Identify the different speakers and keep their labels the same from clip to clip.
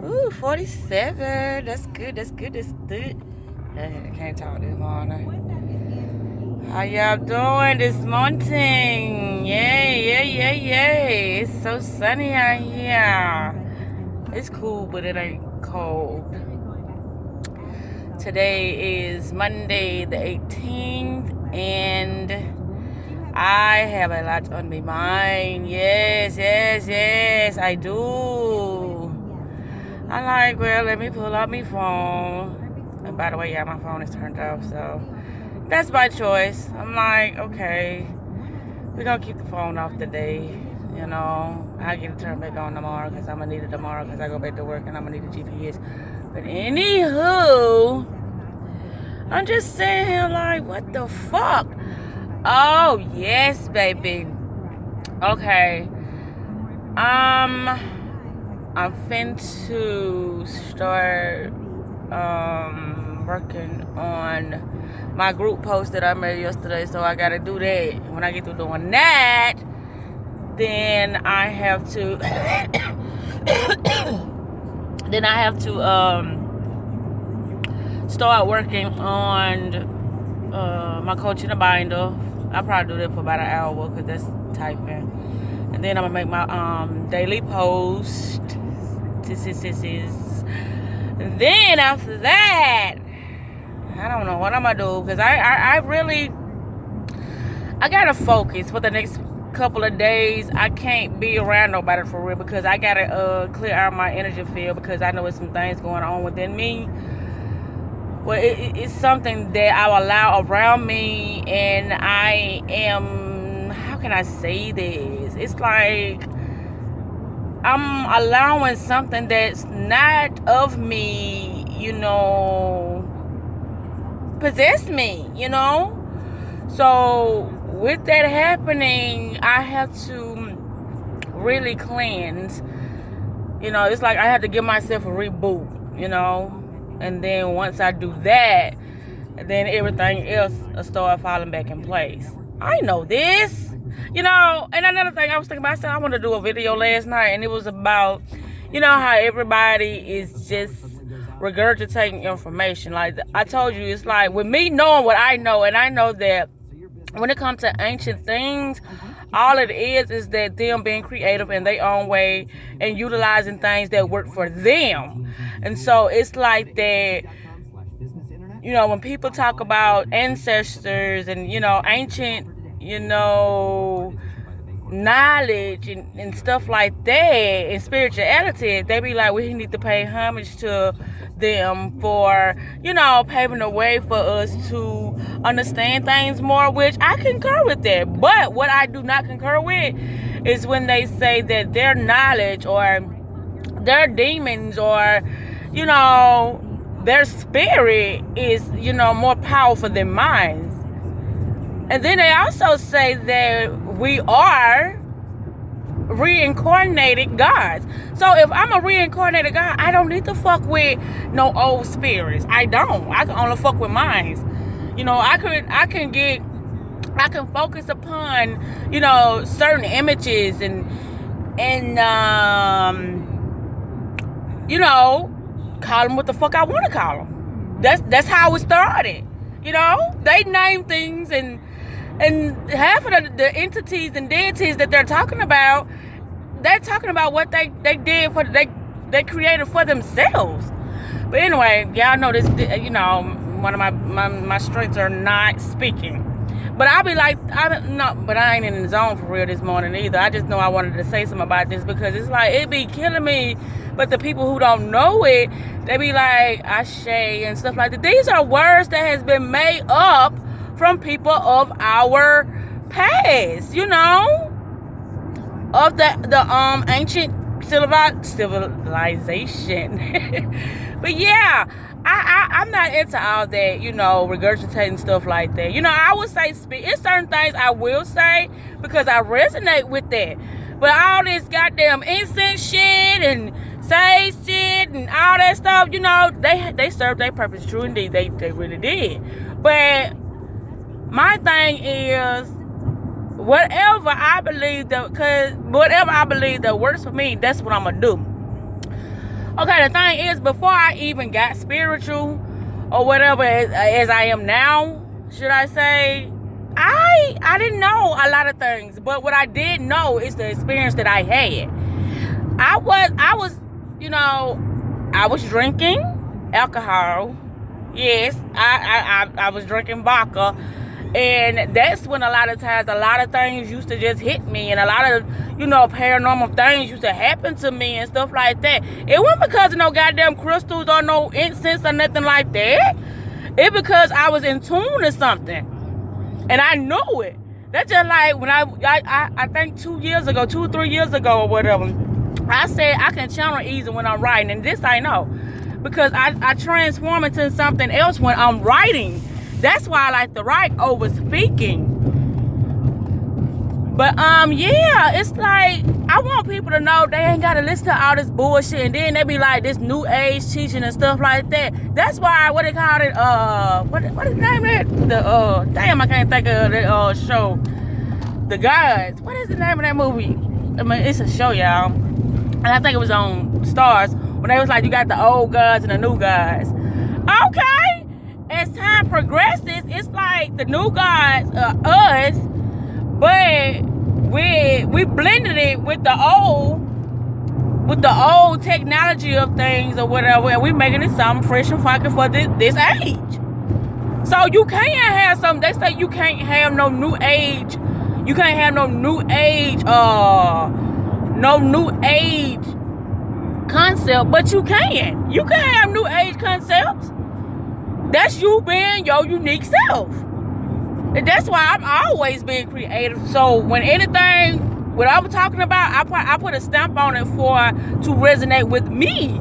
Speaker 1: Ooh, 47. That's good. That's good. That's good. I can't talk this morning. How y'all doing this morning? Yay, yay, yay, yay. It's so sunny out here. It's cool, but it ain't cold. Today is Monday the 18th, and I have a lot on my mind. Yes, yes, yes, I do. I'm like, well, let me pull out my phone. And by the way, yeah, my phone is turned off, so that's my choice. I'm like, okay, we're gonna keep the phone off today. You know, I get it turned back on tomorrow because I'm gonna need it tomorrow because I go back to work and I'm gonna need a GPS. But anywho, I'm just sitting here like, what the fuck? Oh yes, baby. Okay. I'm to start working on my group post that I made yesterday, so I gotta do that. When I get through doing that, then I have to start working on my coach in the binder. I'll probably do that for about an hour because that's typing. And then I'm gonna make my daily post. And then after that, I don't know what I'm gonna do because I really gotta focus for the next couple of days. I can't be around nobody for real because I gotta clear out my energy field because I know there's some things going on within me. Well, it's something that I allow around me, and I am, how can I say this? It's like I'm allowing something that's not of me, possess me, So with that happening, I have to really cleanse. It's like I have to give myself a reboot, and then once I do that, then everything else will start falling back in place. I know this, and another thing I was thinking about, I said I wanted to do a video last night, and it was about, how everybody is just regurgitating information. Like I told you, it's like with me knowing what I know, and I know that when it comes to ancient things, all it is that them being creative in their own way and utilizing things that work for them. And so it's like that, when people talk about ancestors and, ancient, knowledge and stuff like that and spirituality, they be like, we need to pay homage to them for, paving the way for us to understand things more, which I concur with that. But what I do not concur with is when they say that their knowledge or their demons or, their spirit is, more powerful than mine. And then they also say that we are reincarnated gods. So if I'm a reincarnated god, I don't need to fuck with no old spirits. I don't. I can only fuck with mine. I can focus upon, certain images and call them what the fuck I want to call them. That's how it started. They name things and half of the entities and deities that they're talking about what they did for they created for themselves. But anyway, y'all know this. One of my strengths are not speaking. But I'll be like, but I ain't in the zone for real this morning either. I just know I wanted to say something about this because it's like it be killing me. But the people who don't know it, they be like ashe and stuff like that. These are words that has been made up from people of our past, of the ancient civilization. But yeah, I'm not into all that, regurgitating stuff like that. I would say it's certain things I will say because I resonate with that. But all this goddamn incense shit and sage shit and all that stuff, they served their purpose. True indeed, they really did. But my thing is, whatever I believe that works for me, that's what I'm gonna do. Okay, the thing is, before I even got spiritual or whatever as I am now, should I say, I didn't know a lot of things, but what I did know is the experience that I had. I was, I was drinking alcohol. Yes, I was drinking vodka. And that's when a lot of times, a lot of things used to just hit me. And a lot of, paranormal things used to happen to me and stuff like that. It wasn't because of no goddamn crystals or no incense or nothing like that. It because I was in tune to something. And I knew it. That's just like when I think 3 years ago or whatever, I said I can channel easy when I'm writing. And this I know. Because I transform into something else when I'm writing. That's why I like to write over speaking. But yeah, it's like I want people to know they ain't gotta listen to all this bullshit, and then they be like this new age teaching and stuff like that. That's why what they call it, what is the name of that? Damn, I can't think of that show. The Gods. What is the name of that movie? I mean, it's a show, y'all, and I think it was on Stars when they was like, you got the old gods and the new gods. Okay. As time progresses, it's like the new gods are us, but we blended it with the old technology of things or whatever, and we making it something fresh and funky for this age. So you can't have something. They say you can't have no new age. You can't have no new age. No new age concept, but you can. You can have new age concepts. That's you being your unique self. And that's why I'm always being creative. So when what I'm talking about, I put a stamp on it to resonate with me.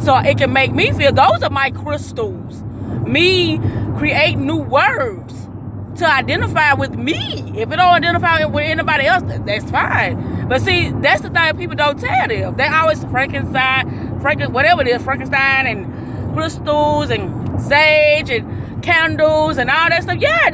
Speaker 1: So it can make me feel, those are my crystals. Me create new words to identify with me. If it don't identify with anybody else, that's fine. But see, that's the thing people don't tell them. They always Frankenstein and crystals and sage and candles and all that stuff. Yeah,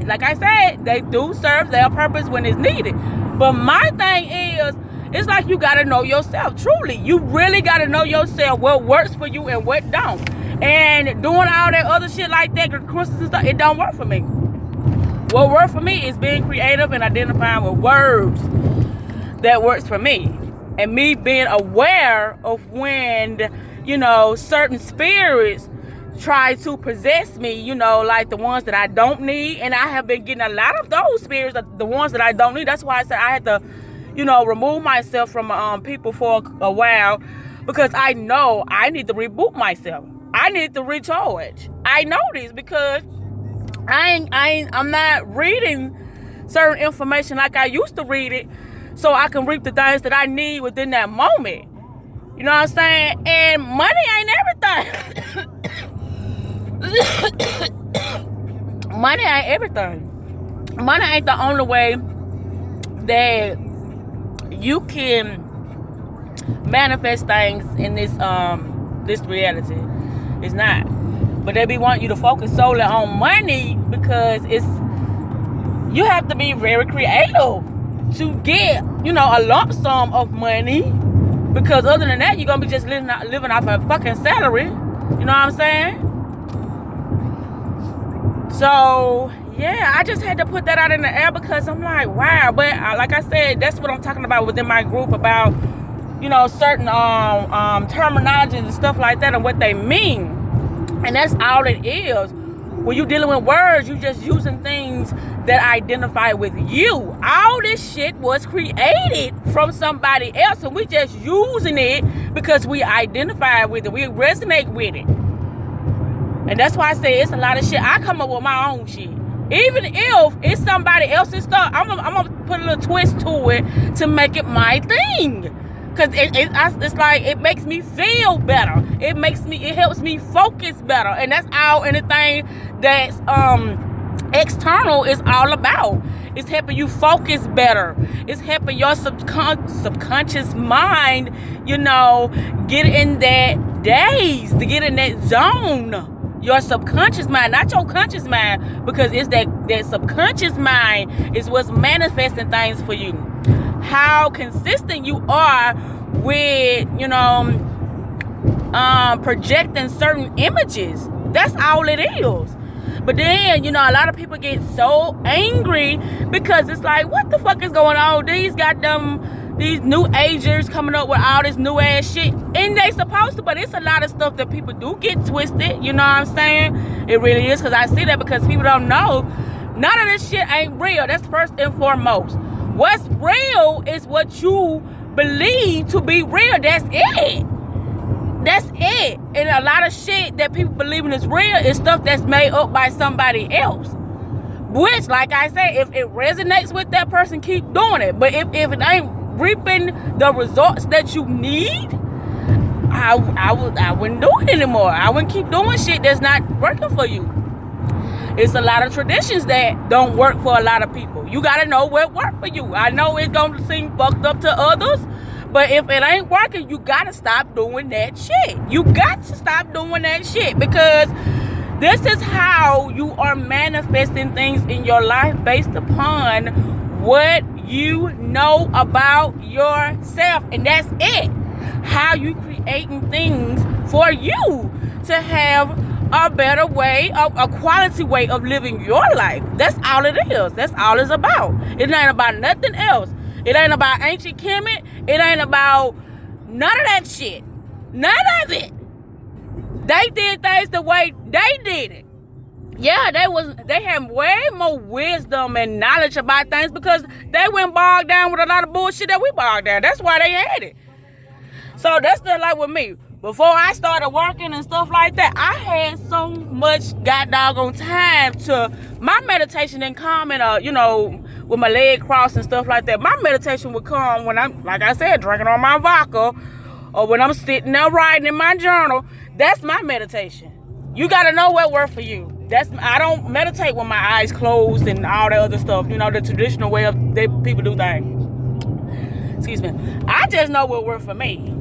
Speaker 1: like I said, they do serve their purpose when it's needed. But my thing is, it's like you gotta know yourself. Truly, you really gotta know yourself, what works for you and what don't. And doing all that other shit like that, the crystals and stuff, it don't work for me. What works for me is being creative and identifying with words that works for me. And me being aware of when, certain spirits try to possess me, like the ones that I don't need. And I have been getting a lot of those spirits, the ones that I don't need. That's why I said I had to, remove myself from I'm for a while, because I know I need to reboot myself. I need to recharge. I know this because I'm not reading certain information like I used to read it, so I can reap the things that I need within that moment. You know what I'm saying? And money ain't everything. Money ain't everything. Money ain't the only way that you can manifest things in this reality. It's not. But they be wanting you to focus solely on money because you have to be very creative to get, a lump sum of money, because other than that, you're going to be just living off a fucking salary. You know what I'm saying? So, yeah, I just had to put that out in the air because I'm like, wow. But like I said, that's what I'm talking about within my group about, certain terminologies and stuff like that and what they mean. And that's all it is. When you're dealing with words, you're just using things that identify with you. All this shit was created from somebody else, and we just using it because we identify with it. We resonate with it. And that's why I say it's a lot of shit. I come up with my own shit. Even if it's somebody else's stuff, I'm gonna put a little twist to it to make it my thing. Cause it's like it makes me feel better. It helps me focus better, and that's all anything that's external is all about. It's helping you focus better. It's helping your subconscious mind, get in that daze, to get in that zone. Your subconscious mind, not your conscious mind, because it's that subconscious mind is what's manifesting things for you. How consistent you are with, projecting certain images. That's all it is. But then, you know, a lot of people get so angry because it's like, what the fuck is going on? These new agers coming up with all this new ass shit, and they supposed to, but it's a lot of stuff that people do get twisted. You know what I'm saying? It really is, because I see that because people don't know. None of this shit ain't real. That's first and foremost. What's real is what you believe to be real. That's it. That's it. And a lot of shit that people believe in is real is stuff that's made up by somebody else. Which, like I say, if it resonates with that person, keep doing it. But if it ain't reaping the results that you need, I wouldn't do it anymore. I wouldn't keep doing shit that's not working for you. It's a lot of traditions that don't work for a lot of people. You gotta know what worked for you. I know it's gonna seem fucked up to others, but if it ain't working, you gotta stop doing that shit. You got to stop doing that shit, because this is how you are manifesting things in your life based upon what you know about yourself. And that's it. How you creating things for you to have a better way, a quality way of living your life. That's all it is. That's all it's about. It ain't about nothing else. It ain't about ancient Kemet. It ain't about none of that shit. None of it. They did things the way they did it. Yeah, they had way more wisdom and knowledge about things because they went bogged down with a lot of bullshit that we bogged down. That's why they had it. So that's just like with me. Before I started working and stuff like that, I had so much god doggone time to my meditation and calm and you know, with my leg crossed and stuff like that. My meditation would come when I'm, like I said, drinking on my vodka, or when I'm sitting there writing in my journal. That's my meditation. You gotta know what works for you. I don't meditate with my eyes closed and all that other stuff. You know, the traditional way of people do things. Excuse me. I just know what works for me.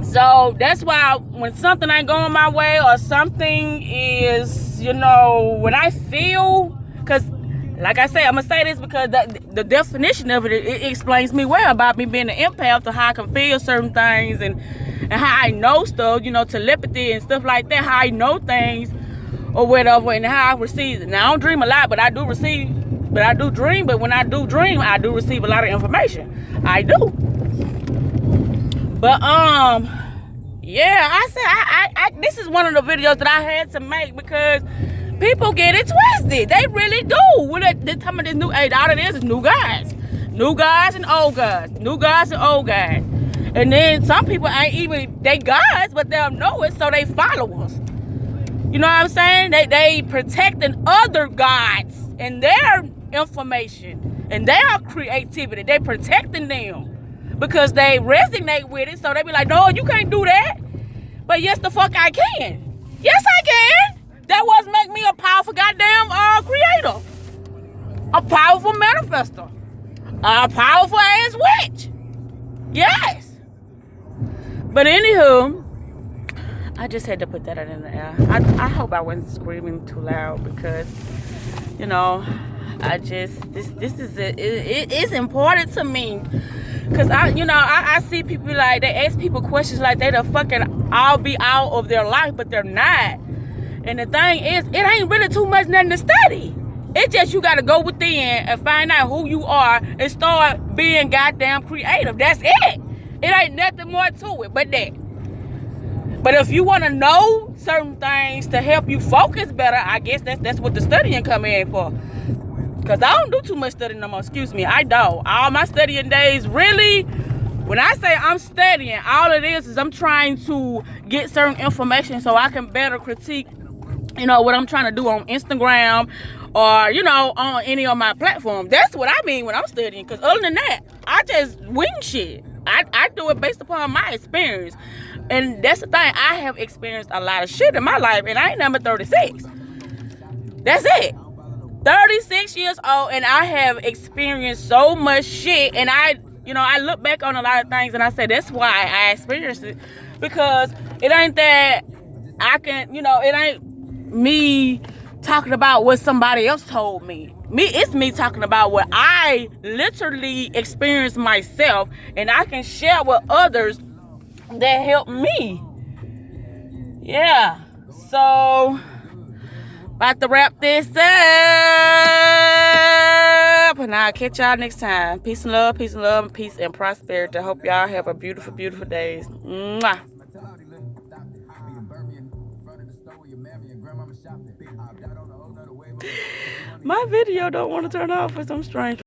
Speaker 1: So that's why when something ain't going my way, or something is, you know, when I feel, because like I say, I'm gonna say this because the definition of it explains me well about me being an empath, to how I can feel certain things and how I know stuff, you know, telepathy and stuff like that, how I know things or whatever, and how I receive it. Now I don't dream a lot, but I do dream. But when I do dream, I do receive a lot of information. I do. But yeah, I said this is one of the videos that I had to make because people get it twisted. They really do. When they're talking about this new age, all it is new guys and old guys, new guys and old guys. And then some people ain't even they guys, but they'll know it, so they follow us. You know what I'm saying? They protecting other gods and their information and their creativity. They protecting them because they resonate with it. So they be like, no, you can't do that. But yes, the fuck I can. Yes, I can. That was make me a powerful goddamn creator, a powerful manifester, a powerful ass witch. Yes. But anywho, I just had to put that in the air. I hope I wasn't screaming too loud because, you know, this is it is important to me because I see people like they ask people questions like they the fucking all be out of their life, but they're not. And the thing is, it ain't really too much nothing to study. It's just you gotta go within and find out who you are and start being goddamn creative. That's it. It ain't nothing more to it but that. But if you want to know certain things to help you focus better, I guess that's what the studying come in for. Because I don't do too much studying no more. Excuse me, I don't. All my studying days, really, when I say I'm studying, all it is I'm trying to get certain information so I can better critique, you know, what I'm trying to do on Instagram or, you know, on any of my platforms. That's what I mean when I'm studying. Because other than that, I just wing shit. I do it based upon my experience. And that's the thing. I have experienced a lot of shit in my life, and I ain't number 36. That's it. 36 years old, and I have experienced so much shit. And I look back on a lot of things, and I say that's why I experienced it. Because it ain't that I can, you know, it ain't me talking about what somebody else told me. It's me talking about what I literally experienced myself, and I can share with others that helped me. Yeah. So, about to wrap this up. And I'll catch y'all next time. Peace and love, peace and prosperity. I hope y'all have a beautiful, beautiful days. Mwah. My video don't want to turn off for some strange